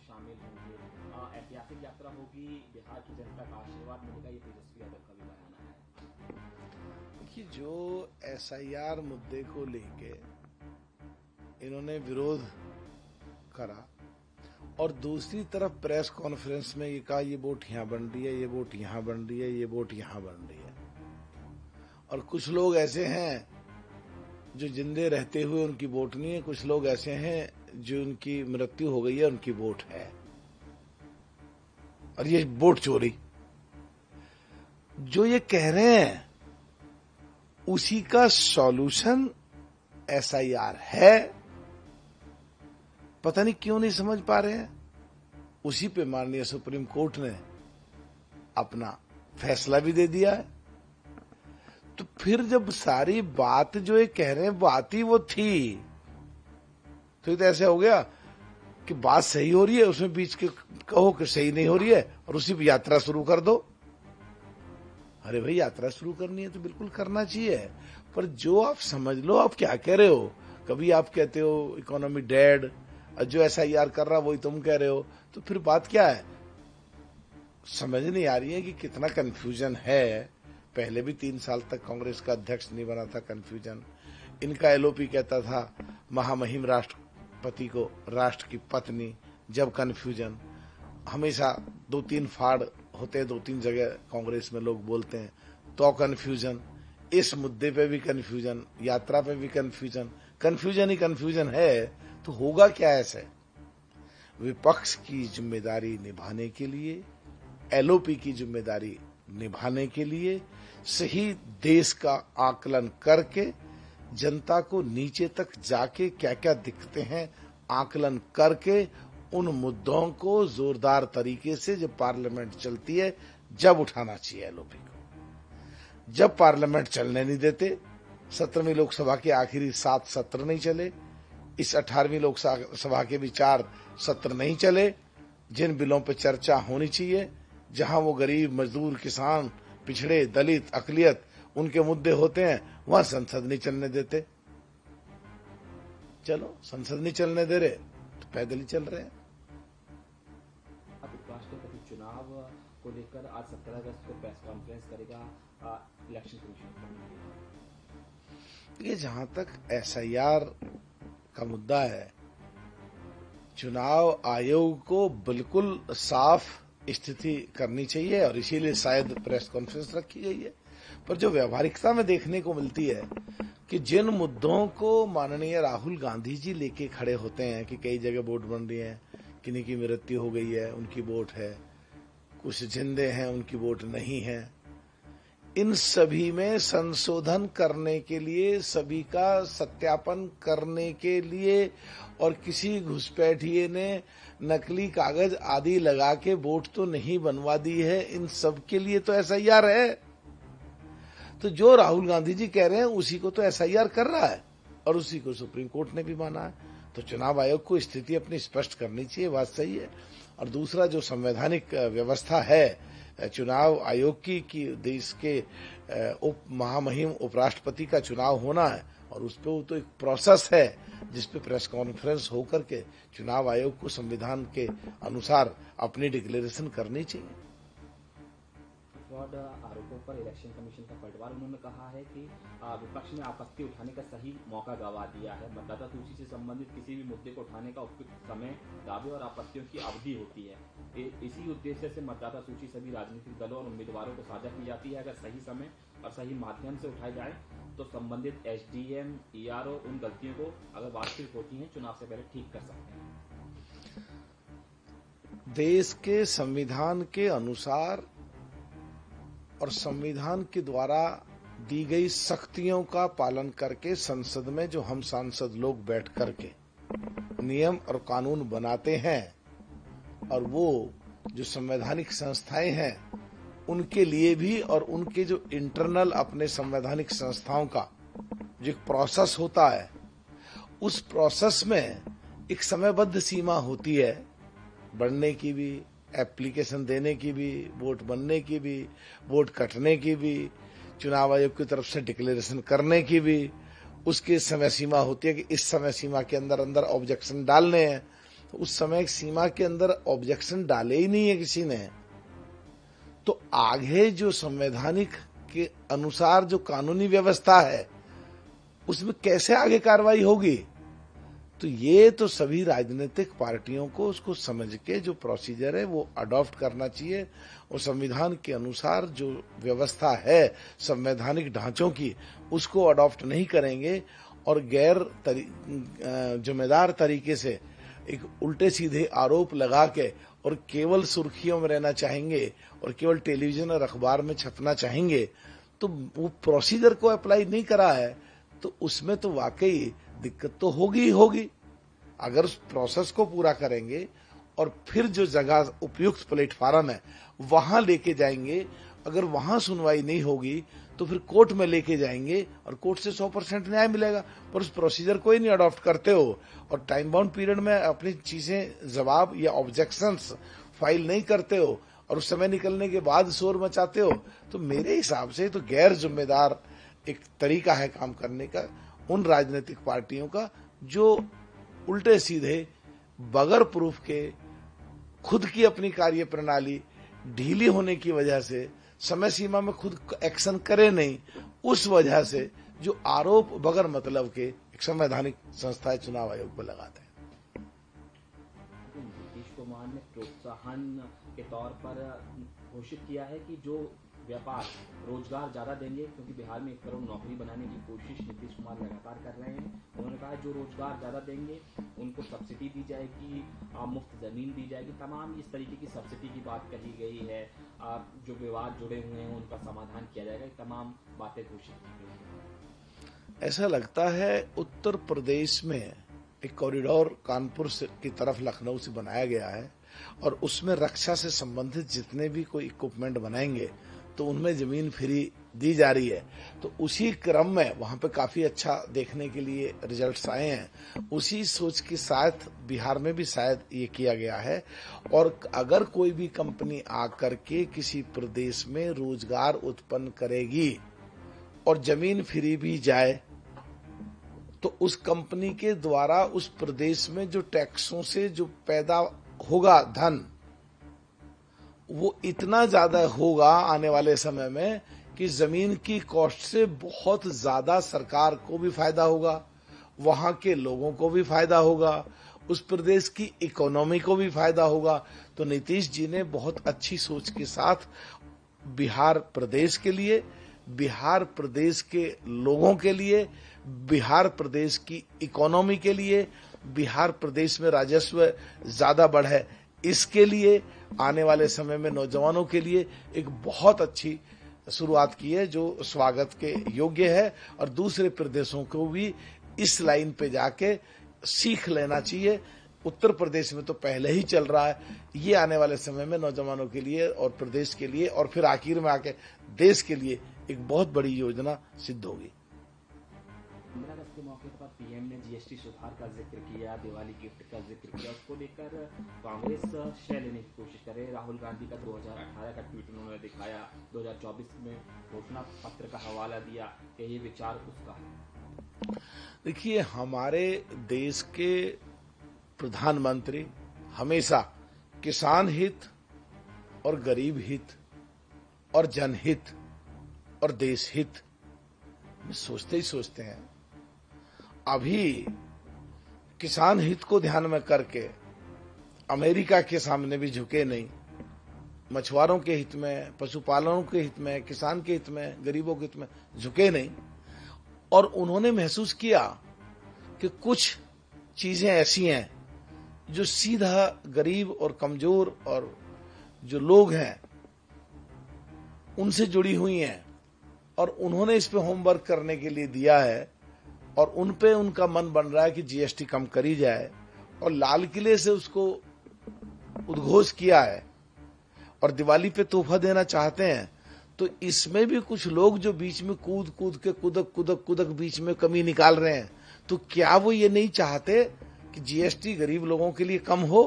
शामिल होंगे, ऐतिहासिक यात्रा होगी, बिहार की जनता का आशीर्वाद मिलेगा, ये तेजस्वी यादव का भी बयान है कि जो एसआईआर मुद्दे को लेके इन्होंने विरोध करा और दूसरी तरफ प्रेस कॉन्फ्रेंस में ये कहा ये वोट यहाँ बन रही है, ये वोट यहाँ बन रही है, ये वोट यहाँ बन रही है। और कुछ लोग ऐसे हैं जो जिंदे रहते हुए उनकी वोट नहीं है, कुछ लोग ऐसे हैं जो उनकी मृत्यु हो गई है उनकी वोट है। और ये वोट चोरी जो ये कह रहे हैं उसी का सॉल्यूशन एसआईआर है। पता नहीं क्यों नहीं समझ पा रहे हैं। उसी पे माननीय सुप्रीम कोर्ट ने अपना फैसला भी दे दिया है। तो फिर जब सारी बात जो ये कह रहे हैं बात ही वो थी, तो ये तो ऐसे हो गया कि बात सही हो रही है, उसमें बीच के कहो कि सही नहीं हो रही है और उसी पे यात्रा शुरू कर दो। अरे भाई, यात्रा शुरू करनी है तो बिल्कुल करना चाहिए, पर जो आप समझ लो आप क्या कह रहे हो। कभी आप कहते हो इकोनॉमी डेड, और जो एसआईआर कर रहा वही तुम कह रहे हो, तो फिर बात क्या है। समझ नहीं आ रही है कि कितना कंफ्यूजन है। पहले भी 3 साल तक कांग्रेस का अध्यक्ष नहीं बना था, कंफ्यूजन। इनका एलओपी कहता था महामहिम राष्ट्रपति को राष्ट्र की पत्नी, जब कंफ्यूजन। हमेशा 2-3 फाड़ होते, 2-3 जगह कांग्रेस में लोग बोलते हैं तो कंफ्यूजन। इस मुद्दे पे भी कंफ्यूजन, यात्रा पे भी कंफ्यूजन, कंफ्यूजन ही कंफ्यूजन है। तो होगा क्या ऐसे। विपक्ष की जिम्मेदारी निभाने के लिए, एलओपी की जिम्मेदारी निभाने के लिए सही देश का आकलन करके जनता को नीचे तक जाके क्या क्या दिखते हैं आकलन करके उन मुद्दों को जोरदार तरीके से जब पार्लियामेंट चलती है जब उठाना चाहिए एलओपी को। जब पार्लियामेंट चलने नहीं देते, 17वीं लोकसभा के आखिरी 7 सत्र नहीं चले, इस 18वीं लोकसभा के भी 4 सत्र नहीं चले, जिन बिलों पर चर्चा होनी चाहिए, जहां वो गरीब मजदूर किसान पिछड़े दलित अकलियत उनके मुद्दे होते हैं, वहां संसद नहीं चलने देते। चलो, संसद नहीं चलने दे रहे तो पैदल ही चल रहे हैं। उपराष्ट्रपति चुनाव को लेकर आज 17 अगस्त को प्रेस कॉन्फ्रेंस करेगा इलेक्शन कमीशन। ये जहां तक एसआईआर का मुद्दा है, चुनाव आयोग को बिल्कुल साफ स्थिति करनी चाहिए और इसीलिए शायद प्रेस कॉन्फ्रेंस रखी गई है। पर जो व्यवहारिकता में देखने को मिलती है कि जिन मुद्दों को माननीय राहुल गांधी जी लेके खड़े होते हैं कि कई जगह वोट बन रही है, किन्हीं की मृत्यु हो गई है उनकी वोट है, कुछ जिंदे हैं उनकी वोट नहीं है, इन सभी में संशोधन करने के लिए, सभी का सत्यापन करने के लिए, और किसी घुसपैठिए ने नकली कागज आदि लगा के वोट तो नहीं बनवा दी है, इन सब के लिए तो एसआईआर है। तो जो राहुल गांधी जी कह रहे हैं उसी को तो एसआईआर कर रहा है और उसी को सुप्रीम कोर्ट ने भी माना है। तो चुनाव आयोग को स्थिति अपनी स्पष्ट करनी चाहिए, बात सही है। और दूसरा जो संवैधानिक व्यवस्था है चुनाव आयोग की कि देश के उप महामहिम उपराष्ट्रपति का चुनाव होना है, और उस पर तो एक प्रोसेस है जिसपे प्रेस कॉन्फ्रेंस होकर के चुनाव आयोग को संविधान के अनुसार अपनी डिक्लेरेशन करनी चाहिए। फ्रॉड आरोपों पर इलेक्शन कमीशन का पलटवार। उन्होंने कहा है कि विपक्ष ने आपत्ति उठाने का सही मौका गंवा दिया है। मतदाता सूची से संबंधित किसी भी मुद्दे को उठाने का उपयुक्त समय, दावे और आपत्तियों की अवधि होती है। इसी उद्देश्य से मतदाता सूची सभी राजनीतिक दलों और उम्मीदवारों को साझा की जाती है। अगर सही समय और सही माध्यम से उठाई जाए तो संबंधित एसडीएम, ईआरओ उन गलतियों को अगर वास्तविक होती हैं चुनाव से पहले ठीक कर सकते हैं। देश के संविधान के अनुसार और संविधान के द्वारा दी गई शक्तियों का पालन करके संसद में जो हम सांसद लोग बैठ करके नियम और कानून बनाते हैं, और वो जो संवैधानिक संस्थाएं हैं उनके लिए भी, और उनके जो इंटरनल अपने संवैधानिक संस्थाओं का जो एक प्रोसेस होता है, उस प्रोसेस में एक समयबद्ध सीमा होती है, बढ़ने की भी, एप्लीकेशन देने की भी, वोट बनने की भी, वोट कटने की भी, चुनाव आयोग की तरफ से डिक्लेरेशन करने की भी। उसकी समय सीमा होती है कि इस समय सीमा के अंदर अंदर ऑब्जेक्शन डालने हैं, तो उस समय सीमा के अंदर ऑब्जेक्शन डाले ही नहीं है किसी ने, तो आगे जो संवैधानिक के अनुसार जो कानूनी व्यवस्था है उसमें कैसे आगे कार्रवाई होगी? तो ये तो सभी राजनीतिक पार्टियों को उसको समझ के जो प्रोसीजर है वो अडॉप्ट करना चाहिए, और संविधान के अनुसार जो व्यवस्था है संवैधानिक ढांचों की उसको अडॉप्ट नहीं करेंगे और गैर जिम्मेदार तरीके से एक उल्टे सीधे आरोप लगा के और केवल सुर्खियों में रहना चाहेंगे और केवल टेलीविजन और अखबार में छपना चाहेंगे, तो वो प्रोसीजर को अप्लाई नहीं करा है तो उसमें तो वाकई दिक्कत तो होगी ही होगी। अगर उस प्रोसेस को पूरा करेंगे और फिर जो जगह उपयुक्त प्लेटफार्म है वहां लेके जाएंगे, अगर वहां सुनवाई नहीं होगी तो फिर कोर्ट में लेके जाएंगे और कोर्ट से 100% न्याय मिलेगा। पर उस प्रोसीजर को ही नहीं अडॉप्ट करते हो और टाइम बाउंड पीरियड में अपनी चीजें जवाब या ऑब्जेक्शंस फाइल नहीं करते हो और उस समय निकलने के बाद शोर मचाते हो, तो मेरे हिसाब से तो गैर जिम्मेदार एक तरीका है काम करने का उन राजनीतिक पार्टियों का जो उल्टे सीधे बगैर प्रूफ के खुद की अपनी कार्य प्रणाली ढीली होने की वजह से समय सीमा में खुद एक्शन करे नहीं, उस वजह से जो आरोप बगैर मतलब के एक संवैधानिक संस्था चुनाव आयोग पर लगाते हैं। नीतीश कुमार ने प्रोत्साहन के तौर पर घोषित किया है कि जो व्यापार रोजगार ज्यादा देंगे, क्योंकि बिहार में 1 करोड़ नौकरी बनाने की कोशिश नीतीश कुमार लगातार कर रहे हैं। उन्होंने कहा जो रोजगार ज्यादा देंगे उनको सब्सिडी दी जाएगी, मुफ्त जमीन दी जाएगी, तमाम इस तरीके की सब्सिडी की बात कही गई है। जो विवाद जुड़े हुए हैं उनका समाधान किया जाएगा, तमाम बातें घोषित की गई है। ऐसा लगता है उत्तर प्रदेश में एक कॉरिडोर कानपुर की तरफ लखनऊ से बनाया गया है और उसमें रक्षा से संबंधित जितने भी कोई इक्विपमेंट बनाएंगे तो उनमें जमीन फ्री दी जा रही है। तो उसी क्रम में वहां पे काफी अच्छा देखने के लिए रिजल्ट्स आए हैं। उसी सोच के साथ बिहार में भी शायद ये किया गया है। और अगर कोई भी कंपनी आकर के किसी प्रदेश में रोजगार उत्पन्न करेगी और जमीन फ्री भी जाए तो उस कंपनी के द्वारा उस प्रदेश में जो टैक्सों से जो पैदा होगा धन वो इतना ज्यादा होगा आने वाले समय में कि जमीन की कॉस्ट से बहुत ज्यादा सरकार को भी फायदा होगा, वहां के लोगों को भी फायदा होगा, उस प्रदेश की इकोनॉमी को भी फायदा होगा। तो नीतीश जी ने बहुत अच्छी सोच के साथ बिहार प्रदेश के लिए, बिहार प्रदेश के लोगों के लिए, बिहार प्रदेश की इकोनॉमी के लिए, बिहार प्रदेश में राजस्व ज्यादा बढ़े इसके लिए, आने वाले समय में नौजवानों के लिए एक बहुत अच्छी शुरुआत की है जो स्वागत के योग्य है। और दूसरे प्रदेशों को भी इस लाइन पे जाके सीख लेना चाहिए। उत्तर प्रदेश में तो पहले ही चल रहा है, ये आने वाले समय में नौजवानों के लिए और प्रदेश के लिए और फिर आखिर में आके देश के लिए एक बहुत बड़ी योजना सिद्ध होगी। 15 अगस्त के मौके पर पीएम ने जीएसटी सुधार का जिक्र किया, दिवाली गिफ्ट का जिक्र किया। उसको लेकर कांग्रेस शय लेने की कोशिश करे। राहुल गांधी का 2018 का ट्वीट उन्होंने दिखाया, 2024 में घोषणा पत्र का हवाला दिया कि ये विचार उसका है। देखिए, हमारे देश के प्रधानमंत्री हमेशा किसान हित और गरीब हित और जनहित और देश हित में सोचते ही सोचते हैं। अभी किसान हित को ध्यान में करके अमेरिका के सामने भी झुके नहीं, मछुआरों के हित में, पशुपालकों के हित में, किसान के हित में, गरीबों के हित में झुके नहीं। और उन्होंने महसूस किया कि कुछ चीजें ऐसी हैं जो सीधा गरीब और कमजोर और जो लोग हैं उनसे जुड़ी हुई हैं, और उन्होंने इस पे होमवर्क करने के लिए दिया है और उन पे उनका मन बन रहा है कि जीएसटी कम करी जाए, और लाल किले से उसको उद्घोष किया है और दिवाली पे तोहफा देना चाहते हैं। तो इसमें भी कुछ लोग जो बीच में कूद कूद के कुदक बीच में कमी निकाल रहे हैं, तो क्या वो ये नहीं चाहते कि जीएसटी गरीब लोगों के लिए कम हो?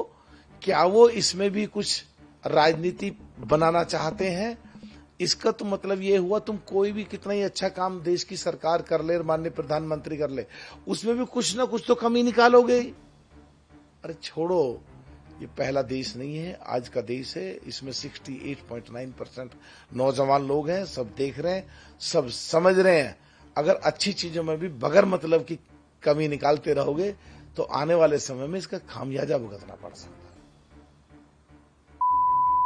क्या वो इसमें भी कुछ राजनीति बनाना चाहते हैं? इसका तो मतलब ये हुआ, तुम कोई भी कितना ही अच्छा काम देश की सरकार कर ले, माननीय प्रधानमंत्री कर ले, उसमें भी कुछ ना कुछ तो कमी निकालोगे ही। अरे छोड़ो, ये पहला देश नहीं है, आज का देश है। इसमें 68.9% नौजवान लोग हैं, सब देख रहे हैं, सब समझ रहे हैं। अगर अच्छी चीजों में भी बगैर मतलब की कमी निकालते रहोगे तो आने वाले समय में इसका खामियाजा भुगतना पड़ सकता है।